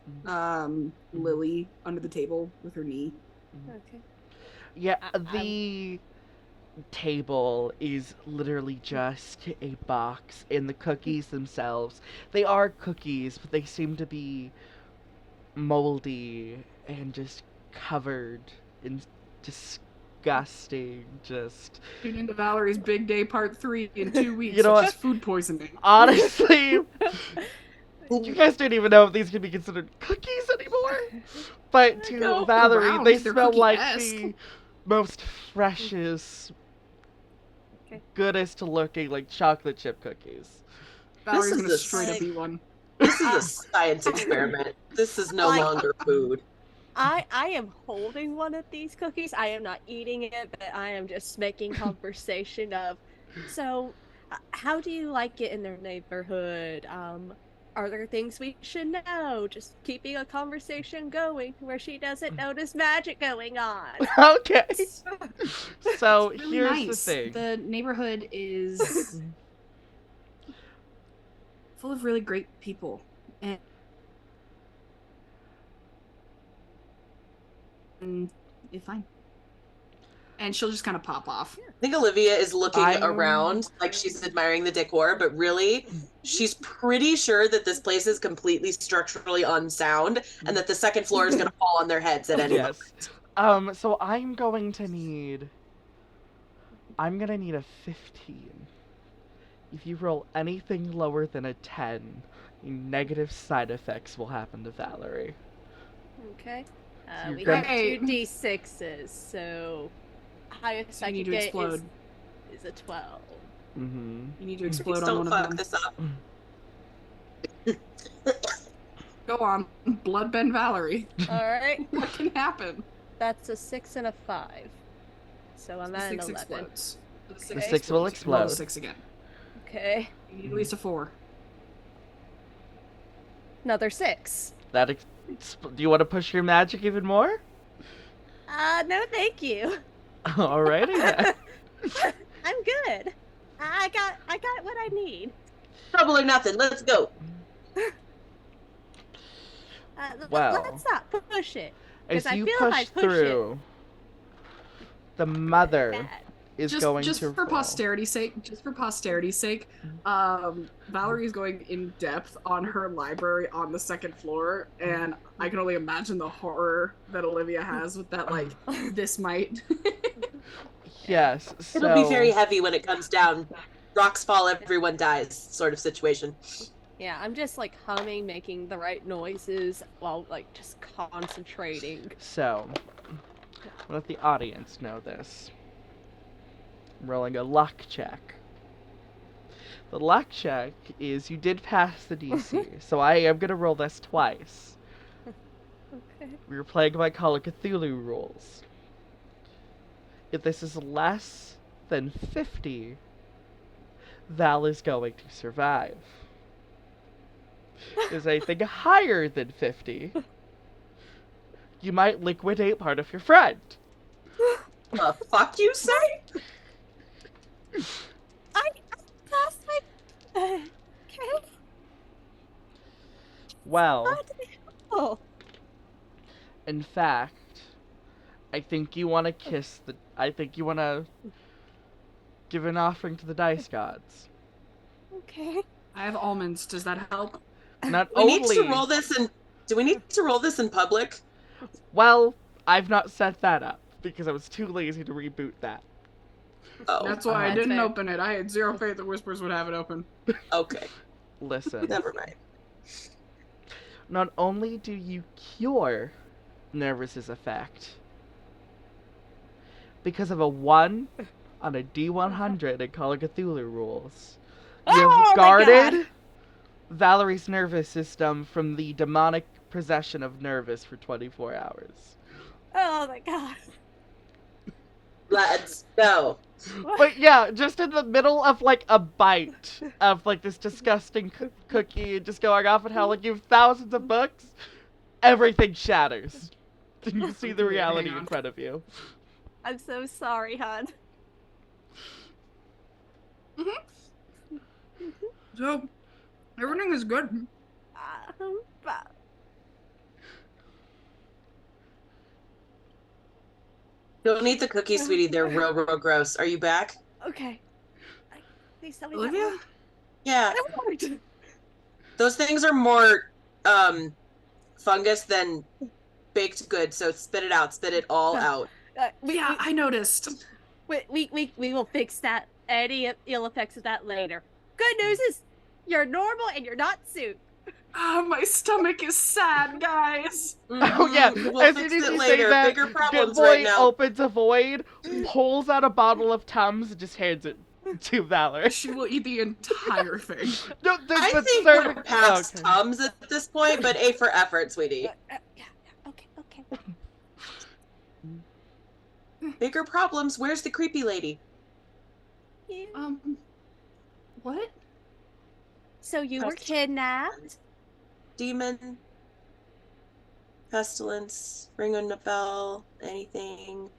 Lily under the table with her knee. Okay. Yeah, the table is literally just a box, and the cookies themselves, they are cookies, but they seem to be moldy and just covered in disgusting, just... Tune into Valerie's Big Day Part 3 in 2 weeks. You know which what? is food poisoning. Honestly, you guys don't even know if these can be considered cookies anymore. But to No, Valerie, around, they they're smell like cookie-esque. the most freshest, Okay. goodest looking, like chocolate chip cookies. Valerie's is gonna the straight up sick- eat one. This is a science experiment. This is no Like- longer food. I am holding one of these cookies. I am not eating it, but I am just making conversation of. So, how do you like it in their neighborhood? Are there things we should know? Just keeping a conversation going where she doesn't notice magic going on. Okay. So It's really here's nice. the thing. The neighborhood is full of really great people. And you're fine. And she'll just kind of pop off. I think Olivia is looking I'm- around like she's admiring the decor, but really, she's pretty sure that this place is completely structurally unsound and that the second floor is going to fall on their heads at any moment. Yes. So I'm gonna need a 15. If you roll anything lower than a 10, negative side effects will happen to Valerie. Okay. You're We gonna- have 2d6s, so highest You I need can to get explode. is a 12. Mm-hmm. You need to Please explode on don't one fuck of them. this up. Go on. Bloodbend Valerie. Alright. What can happen? That's a 6 and a 5. So I'm The at an 6 11. explodes. The The 6 will Roll explode. a 6 again. Okay. You need at least a 4. Another 6. Do you want to push your magic even more? No thank you. Alrighty then. I'm good. I got what I need. Trouble or nothing. Let's go. Well, let's not push it. as Because I you feel if I push push through, the mother bad. is just going just to for roll. posterity's sake, Valerie's going in depth on her library on the second floor, and I can only imagine the horror that Olivia has with that, like, this might. Yes, so It'll be very heavy when it comes down. Rocks fall, everyone dies, sort of situation. Yeah, I'm just like humming, making the right noises while like just concentrating. So, let the audience know this. I'm rolling a luck check. The luck check is you did pass the DC, so I am gonna roll this twice. Okay. We were playing by Call of Cthulhu rules. If this is less than 50, Val is going to survive. If there's anything higher than 50, you might liquidate part of your friend. The fuck you say? I lost my. Okay. Well, Oh. in fact, I think you want to I think you want to give an offering to the dice gods. Okay. I have almonds. Does that help? Not We only. need to roll this in. Do we need to roll this in public? Well, I've not set that up because I was too lazy to reboot that. Oh, That's why I That's didn't fair. open it. I had zero faith that Whispers would have it open. okay. Listen. Never mind. Not only do you cure Nervous's effect, because of a 1 on a D100 in Call of Cthulhu rules, you Oh have my guarded God. Valerie's nervous system from the demonic possession of Nervous for 24 hours. Oh my God. Let's go. But yeah, just in the middle of like a bite of like this disgusting cookie just going off, and how like you have thousands of books, everything shatters. You see the reality Hang in on. front of you. I'm so sorry, hon. So, everything is good. But Don't eat the cookies, sweetie. They're real, real gross. Are you back? okay. Please tell me Olivia? that. Yeah. Worked. Those things are more fungus than baked goods, so spit it out. Spit it all out. Yeah, I noticed. We will fix that. Any ill effects of that later. Good news is you're normal and you're not soup. Oh, my stomach is sad, guys. Oh yeah, We'll as fix soon as it you later. say that, Bigger Good problems Boy right now. opens a void, pulls out a bottle of Tums, and just hands it to Valor. She will eat the entire thing. No, I but think serving- we're past okay. Tums at this point, but A for effort, sweetie. Yeah. Okay. Bigger problems. Where's the creepy lady? Yeah. What? So you were kidnapped? Demon? Pestilence? Ring a bell? Anything?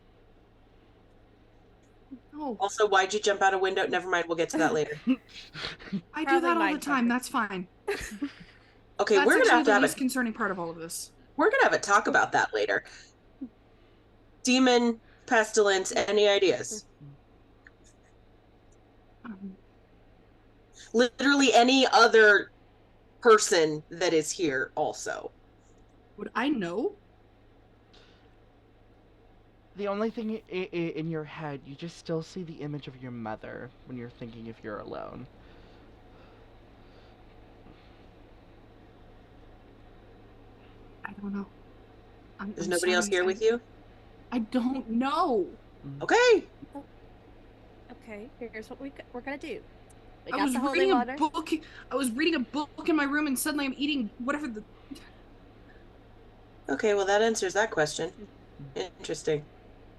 Oh, Also, why'd you jump out a window? Never mind, we'll get to that later. I do Probably that all my the time. comfort. That's fine. Okay, That's we're actually gonna have to the have least a concerning part of all of this. talk about that later. Demon, pestilence, any ideas? Literally any other person that is here also. Would I know? The only thing in your head, you just still see the image of your mother when you're thinking if you're alone. I don't know. Is nobody else here with you? I don't know. Okay. Okay, here's what we're gonna do. We I got was the holy reading a water. book. I was reading a book in my room, and suddenly I'm eating whatever the. Okay, well that answers that question. Interesting.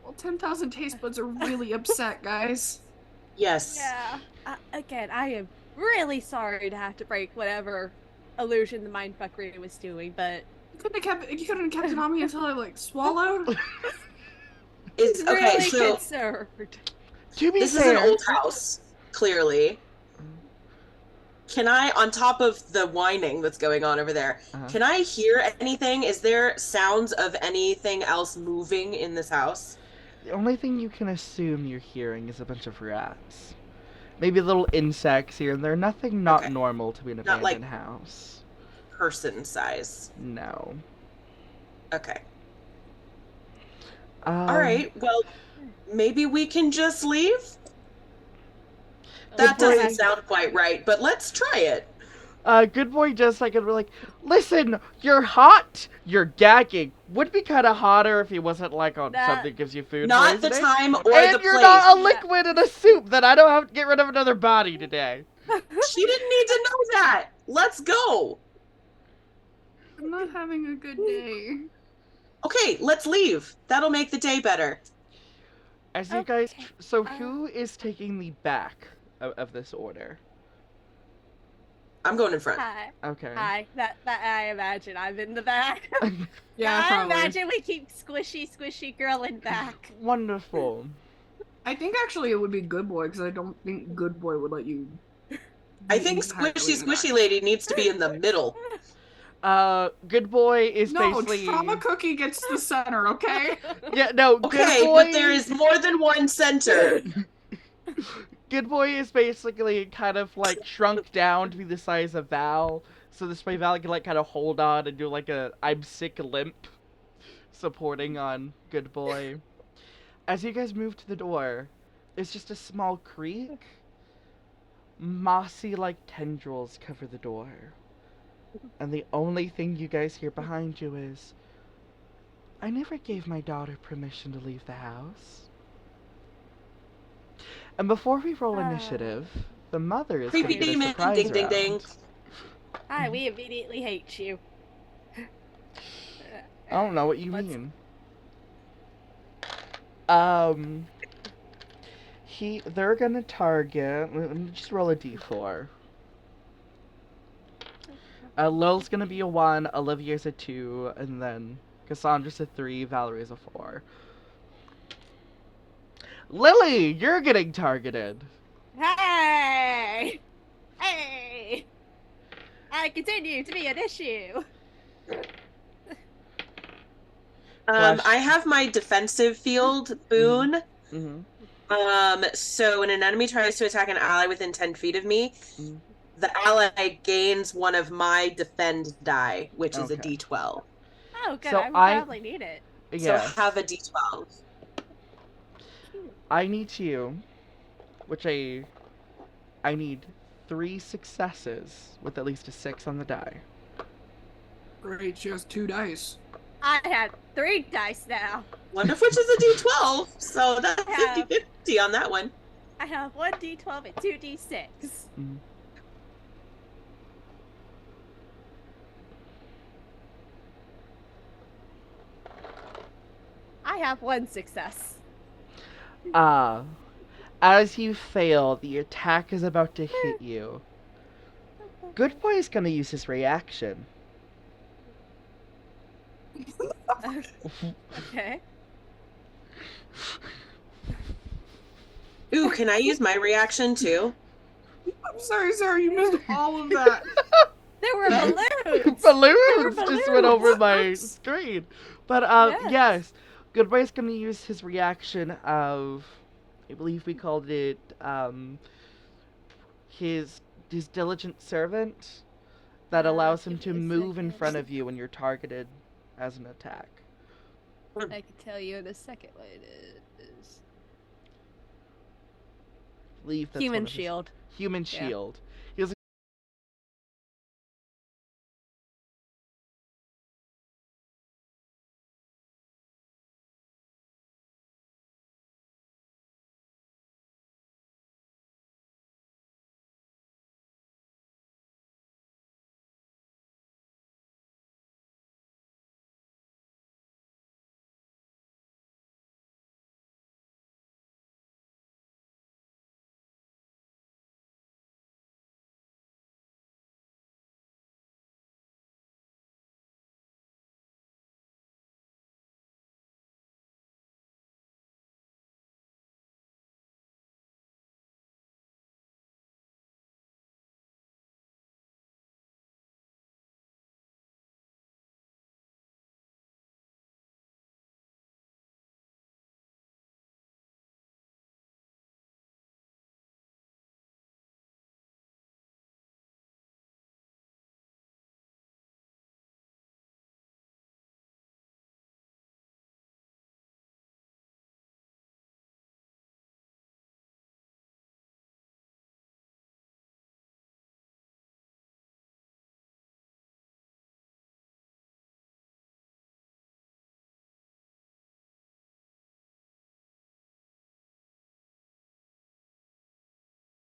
Well, 10,000 taste buds are really upset, guys. Yes. Yeah. Again, I am really sorry to have to break whatever illusion the mindfuckery was doing, but You couldn't have kept it on me until I like swallowed. It's okay, really so concerned. To be this is fair, an old house, clearly. can I, on top of the whining that's going on over there, can I hear anything? Is there sounds of anything else moving in this house? The only thing you can assume you're hearing is a bunch of rats. Maybe little insects here and there. Nothing not Okay. normal to be an Not like abandoned house. person size. No. Okay. Um, All right. Well, maybe we can just leave? That boy. doesn't sound quite right, but let's try it. Good boy just like, and we're like, listen, you're hot, you're gagging. Would be kind of hotter if he wasn't like on That- something that gives you food Not the poisoning. time or And the you're place. not a liquid in a soup that I don't have to get rid of another body today. She didn't need to know that. Let's go. I'm not having a good day. Okay, let's leave. That'll make the day better. As you guys, Okay, so who is taking the back of this order? I'm going in front. Hi. Okay. Hi. That I imagine I'm in the back. Yeah, I probably. imagine we keep squishy girl in back. Wonderful. I think actually it would be Good Boy, because I don't think Good Boy would let you. I think Squishy Lady needs to be in the middle. Good boy is No, basically. Trauma Cookie gets the center, okay? Yeah, no. Okay, Good boy. but there is more than one center. Good boy is basically kind of like shrunk down to be the size of Val, so this way Val can like kind of hold on and do like a I'm sick limp, supporting on Good boy. As you guys move to the door, it's just a small creak. Mossy like tendrils cover the door, and the only thing you guys hear behind you is, I never gave my daughter permission to leave the house. And before we roll initiative, the mother is Creepy going to get a demon, surprise ding, ding, round. ding. Hi, we immediately hate you. I don't know what you What's- mean. They're gonna target. Let me just roll a d4. Lil's gonna be a 1, Olivia's a 2, and then Cassandra's a 3, Valerie's a 4. Lily, you're getting targeted. Hey! Hey! I continue to be an issue. I have my defensive field boon. Mm-hmm. So when an enemy tries to attack an ally within 10 feet of me, Mm. the ally gains one of my defend die, which is a Okay. d12. Oh, good. So I probably need it. Yes. So have a d12. I need you, which I need 3 successes with at least a 6 on the die. Great, she has 2 dice. I had 3 dice now. One of which is a d12, so that's Yeah. 50-50 on that one. I have 1 d12 and 2 d6. Mm. I have 1 success. As you fail, the attack is about to hit you. Good boy is gonna use his reaction. Okay. Ooh, can I use my reaction too? I'm sorry, Sarah, you missed all of that. There were balloons! Balloons There were just went over my balloons. screen. But Yes. yes, Good boy's gonna use his reaction of, I believe we called it his diligent servant, that allows him give to me a move in second. front of you when you're targeted as an attack. I can tell you in a second what it is. I believe that's Human one of his- shield. Human Yeah. shield.